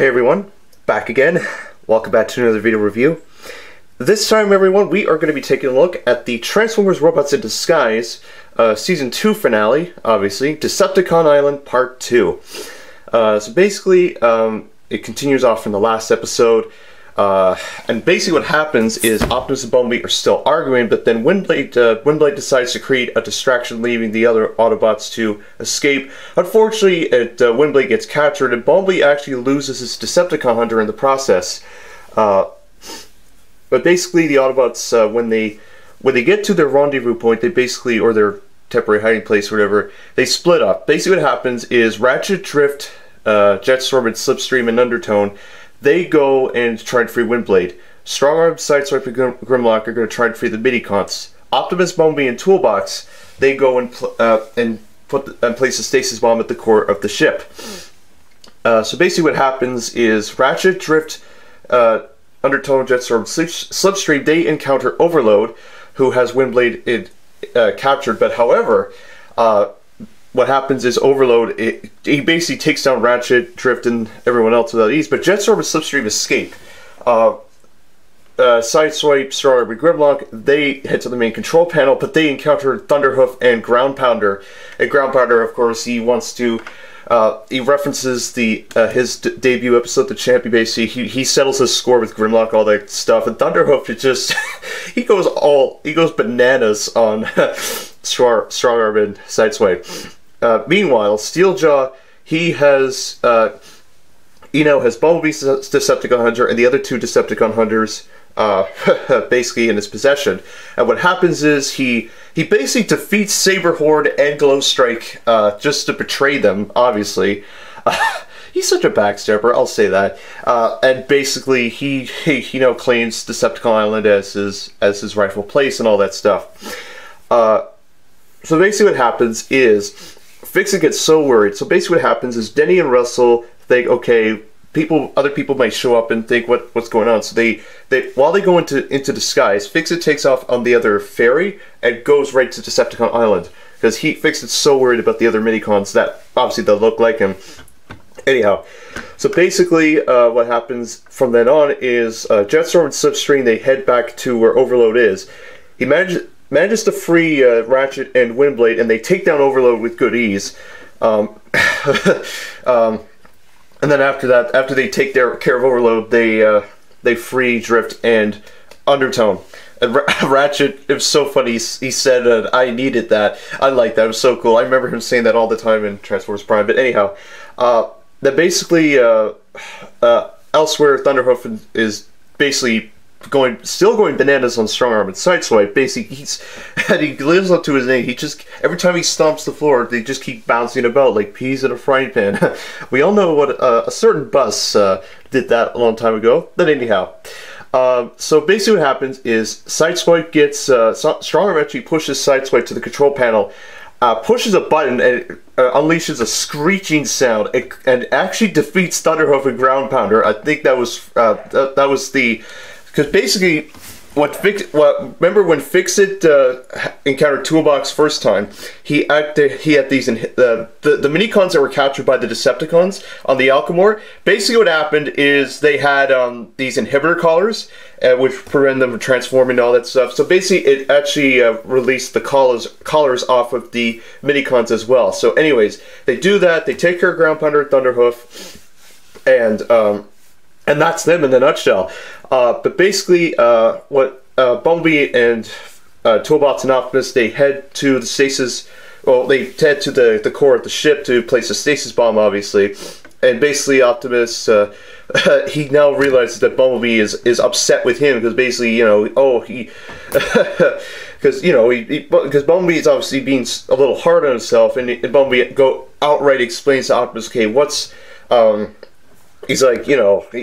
Hey everyone, back again. Welcome back to another video review. This time, everyone, we are going to be taking a look at the Transformers Robots in Disguise Season 2 finale, obviously, Decepticon Island Part 2. So basically, it continues off from the last episode, and basically what happens is Optimus and Bumblebee are still arguing, but then Windblade decides to create a distraction, leaving the other Autobots to escape. Unfortunately, Windblade gets captured, and Bumblebee actually loses his Decepticon hunter in the process. But basically, the Autobots, when they get to their rendezvous point, they basically, or their temporary hiding place, or whatever, they split up. Basically, what happens is Ratchet, Drift, Jetstorm, and Slipstream, and Undertone, they go and try and free Windblade. Strongarm, Sideswipe, and Grimlock are going to try and free the Midicons. Optimus, Bumblebee, and Toolbox, they go and place a stasis bomb at the core of the ship. So basically, what happens is Ratchet, Drift, Undertone, Jetstorm, Slipstream, they encounter Overload, who has Windblade captured. But however, what happens is Overload, he basically takes down Ratchet, Drift, and everyone else without ease. But Jetstorm and Slipstream escape. Sideswipe, Strongarm, and Grimlock, they head to the main control panel, but they encounter Thunderhoof and Ground Pounder. And Ground Pounder, of course, he wants to. He references his debut episode, The Champion. Basically, he settles his score with Grimlock, all that stuff, and Thunderhoof is just he goes bananas on Strongarm and Sideswipe. Meanwhile, Steeljaw, he has has Bumblebee's Decepticon hunter and the other two Decepticon hunters basically in his possession. And what happens is he basically defeats Saberhorn and Glowstrike just to betray them, obviously. He's such a backstabber, I'll say that. And basically he claims Decepticon Island as his rightful place and all that stuff. So basically what happens is Fix-It gets so worried. So basically what happens is Denny and Russell think, okay, other people might show up and think what's going on. So they while they go into disguise, Fix-It takes off on the other ferry and goes right to Decepticon Island because Fix-It's so worried about the other Midicons that obviously they'll look like him. Anyhow, so basically what happens from then on is Jetstorm and Slipstream, they head back to where Overload is. He manages to free Ratchet and Windblade, and they take down Overload with good ease. And then after that, after they take care of Overload, they free Drift and Undertone. And Ratchet, it was so funny, he said, I needed that. I like that, it was so cool. I remember him saying that all the time in Transformers Prime. But anyhow, that basically, elsewhere, Thunderhoof is basically still going bananas on Strongarm and Sideswipe. Basically, he lives up to his name. He just, every time he stomps the floor, they just keep bouncing about like peas in a frying pan. We all know what a certain bus did that a long time ago. But anyhow, so basically what happens is Sideswipe gets, Strongarm actually pushes Sideswipe to the control panel, pushes a button, and it unleashes a screeching sound, and actually defeats Thunderhoof and Ground Pounder. I think that was the... Because basically, remember when Fix-It encountered Toolbox first time, he had these the Minicons that were captured by the Decepticons on the Alchemore. Basically, what happened is they had these inhibitor collars, which prevent them from transforming and all that stuff. So basically, it actually released the collars off of the Minicons as well. So, anyways, they do that. They take care of Ground Pounder and Thunderhoof, and that's them in a nutshell. But basically, what Bumblebee and Toolbox and Optimus, they head to the stasis. Well, they head to the core of the ship to place a stasis bomb, obviously. And basically, Optimus, he now realizes that Bumblebee is upset with him because basically, because Bumblebee is obviously being a little hard on himself, and Bumblebee outright explains to Optimus, okay, what's he's like, he knows, I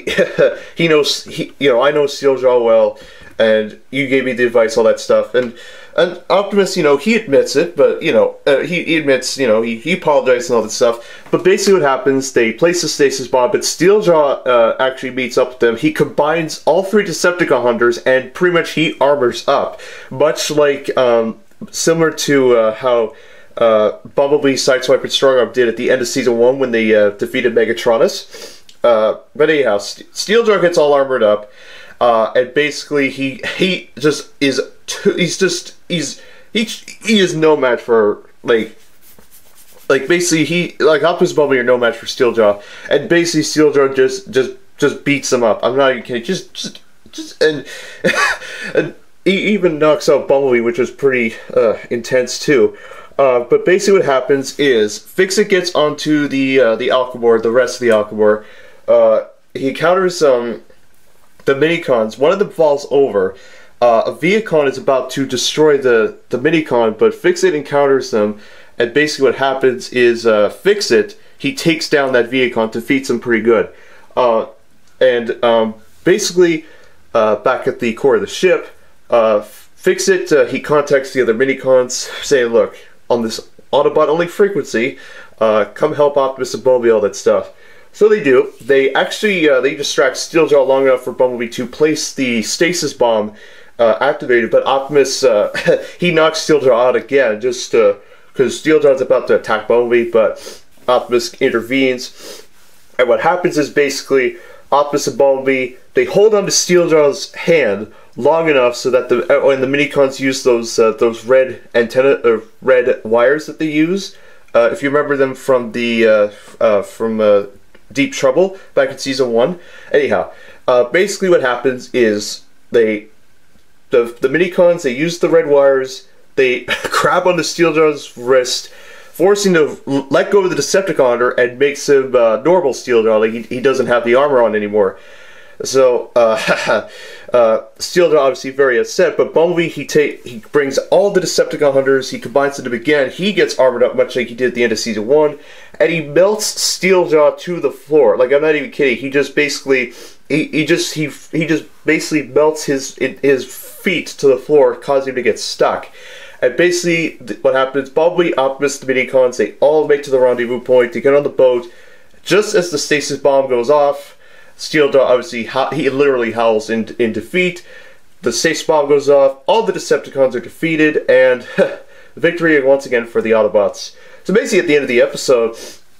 know Steeljaw well, and you gave me the advice, all that stuff, and Optimus, he admits it, but, he admits, he apologized and all that stuff, but basically what happens, they place the stasis bomb, but Steeljaw actually meets up with them. He combines all three Decepticon hunters, and pretty much he armors up, much like, similar to how Bumblebee, Sideswipe, and Strongarm did at the end of Season 1 when they defeated Megatronus. but anyhow, Steeljaw gets all armored up, and basically he just is he is no match for basically Optimus and Bumblebee are no match for Steeljaw, and basically Steeljaw just beats them up. I'm not even kidding. And and he even knocks out Bumblebee, which is pretty intense too. But basically what happens is Fix-It gets onto the Alchemor, the rest of the Alchemor. He encounters the Minicons. One of them falls over. A Viacon is about to destroy the Minicon, but Fix-It encounters them, and basically what happens is Fix-It, he takes down that Viacon, defeats him pretty good. Basically, back at the core of the ship, Fix-It, he contacts the other Minicons, saying, look, on this Autobot-only frequency, come help Optimus and Bumblebee, all that stuff. So they do. They actually, they distract Steeljaw long enough for Bumblebee to place the stasis bomb activated, but Optimus, he knocks Steeljaw out again, just because Steeljaw's about to attack Bumblebee, but Optimus intervenes. And what happens is basically Optimus and Bumblebee, they hold onto Steeljaw's hand long enough so that when the Minicons use those red antenna red wires that they use, if you remember them from the Deep Trouble back in season 1. Anyhow, basically what happens is the Minicons, they use the red wires, they grab onto Steeljaw's wrist, forcing to let go of the Decepticon and makes him normal Steeljaw, like he doesn't have the armor on anymore. So Steeljaw obviously very upset, but Bumblebee, he brings all the Decepticon hunters, he combines them again, he gets armored up much like he did at the end of season 1, and he melts Steeljaw to the floor. Like, I'm not even kidding. He just basically he just basically melts his feet to the floor, causing him to get stuck. And basically what happens, Bumblebee, Optimus, the Minicons, they all make to the rendezvous point to get on the boat. Just as the stasis bomb goes off, Steeljaw obviously he literally howls in defeat. The stasis bomb goes off, all the Decepticons are defeated, and victory once again for the Autobots. So basically at the end of the episode,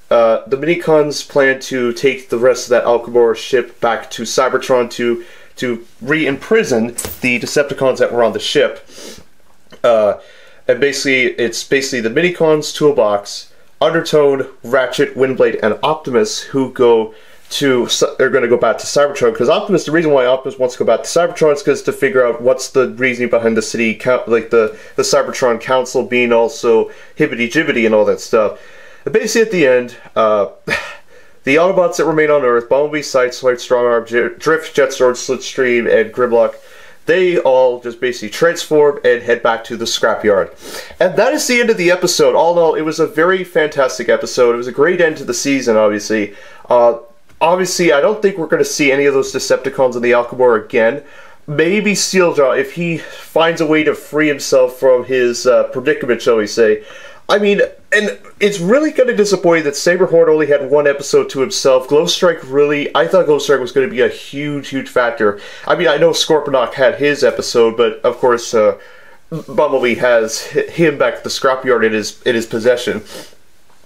the Minicons plan to take the rest of that Alchemor ship back to Cybertron to re-imprison the Decepticons that were on the ship. And basically, it's basically the Minicons toolbox, Undertone, Ratchet, Windblade, and Optimus who they're going to go back to Cybertron, because Optimus, the reason why Optimus wants to go back to Cybertron is because to figure out what's the reasoning behind the city, like the Cybertron Council being also hibbity-jibbity and all that stuff. And basically at the end, the Autobots that remain on Earth, Bumblebee, Sideswipe, Strongarm, Drift, Jetstorm, Slipstream, and Grimlock, they all just basically transform and head back to the scrapyard. And that is the end of the episode. All in all, it was a very fantastic episode. It was a great end to the season, obviously. Obviously, I don't think we're going to see any of those Decepticons in the Alchemor again. Maybe Steeljaw, if he finds a way to free himself from his predicament, shall we say. I mean, and it's really kind of disappointing that Saberhorn only had one episode to himself. Glowstrike really, I thought Glowstrike was going to be a huge, huge factor. I mean, I know Scorponok had his episode, but of course, Bumblebee has him back at the scrapyard in his possession.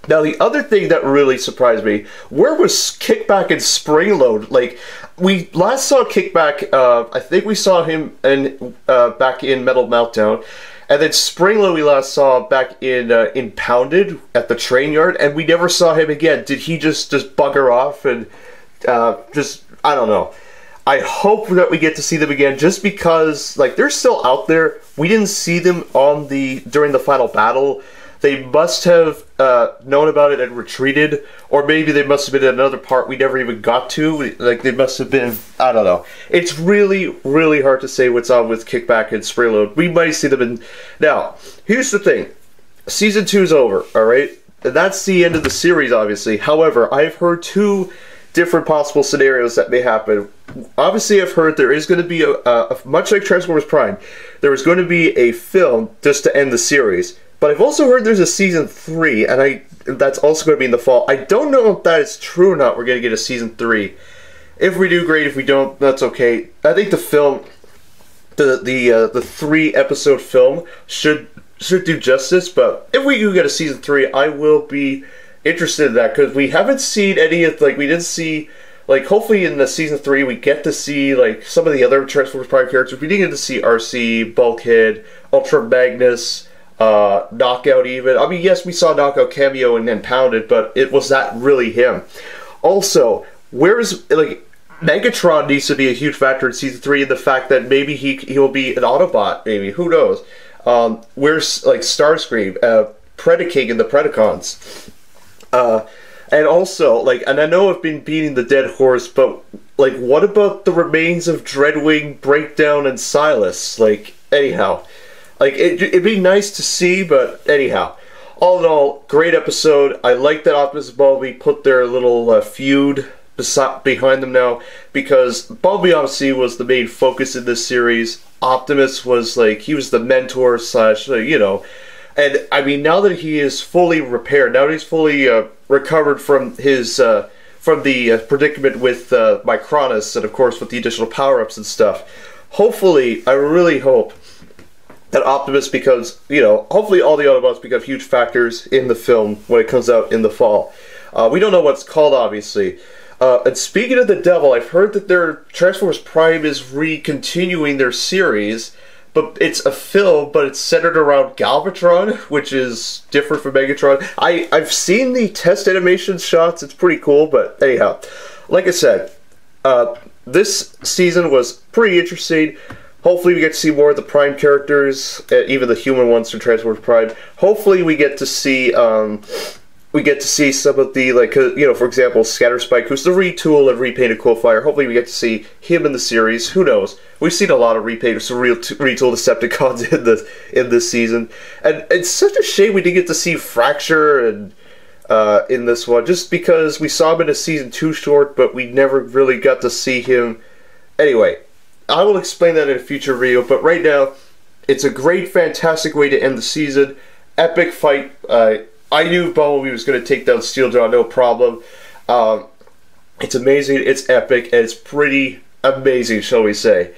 Now, the other thing that really surprised me, where was Kickback and Springload? Like, we last saw Kickback, I think we saw him back in Metal Meltdown, and then Springload we last saw back in Pounded at the train yard, and we never saw him again. Did he just bugger off and I don't know. I hope that we get to see them again, just because, like, they're still out there. We didn't see them during the final battle. They must have known about it and retreated, or maybe they must have been in another part we never even got to. Like, they must have been, I don't know. It's really, really hard to say what's on with Kickback and Sprayload. We might see them in... Now, here's the thing. Season 2 is over, alright? And that's the end of the series, obviously. However, I've heard two different possible scenarios that may happen. Obviously, I've heard there is going to be, much like Transformers Prime, there is going to be a film just to end the series. But I've also heard there's a season 3, and that's also going to be in the fall. I don't know if that is true or not. We're going to get a season 3. If we do, great. If we don't, that's okay. I think the film, the 3-episode film should do justice. But if we do get a season 3, I will be interested in that, because we haven't seen any of, like, we didn't see like, hopefully in the season 3 we get to see, like, some of the other Transformers Prime characters. We didn't get to see RC, Bulkhead, Ultra Magnus, Knockout even. I mean, yes, we saw Knockout cameo and then Pounded, but was that really him? Also, where's, like, Megatron needs to be a huge factor in season 3, and the fact that maybe he'll be an Autobot, maybe, who knows? Where's, like, Starscream, Predaking in the Predacons? And also, like, and I know I've been beating the dead horse, but, like, what about the remains of Dreadwing, Breakdown, and Silas? Like, anyhow. Like, it'd be nice to see, but anyhow. All in all, great episode. I like that Optimus and Bumblebee put their little feud behind them now, because Bumblebee obviously was the main focus in this series. Optimus was, like, he was the mentor slash, you know, and I mean, now that he is fully repaired, now that he's fully recovered from his from the predicament with Micronus, and of course with the additional power-ups and stuff, hopefully, I really hope that Optimus becomes, you know, hopefully all the Autobots become huge factors in the film when it comes out in the fall. We don't know what it's called, obviously. And speaking of the devil, I've heard that their Transformers Prime is continuing their series, but it's a film, but it's centered around Galvatron, which is different from Megatron. I've seen the test animation shots, it's pretty cool, but anyhow. Like I said, this season was pretty interesting. Hopefully we get to see more of the Prime characters, even the human ones from Transformers Prime. Hopefully we get to see some of the, like, you know, for example, Scatterspike, who's the retool and repainted Coolfire. Hopefully we get to see him in the series. Who knows? We've seen a lot of repainted, some retool Decepticons in this season, and it's such a shame we didn't get to see Fracture and in this one, just because we saw him in a season 2 short, but we never really got to see him. Anyway, I will explain that in a future video, but right now, it's a great, fantastic way to end the season. Epic fight. I knew Bumblebee was going to take down Steeljaw, no problem. It's amazing, it's epic, and it's pretty amazing, shall we say.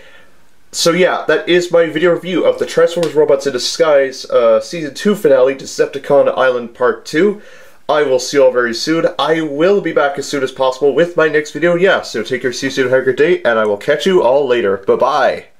So yeah, that is my video review of the Transformers Robots in Disguise Season 2 finale, Decepticon Island Part 2. I will see you all very soon. I will be back as soon as possible with my next video. Yeah, so take care, see you soon, have a great day, and I will catch you all later. Bye-bye.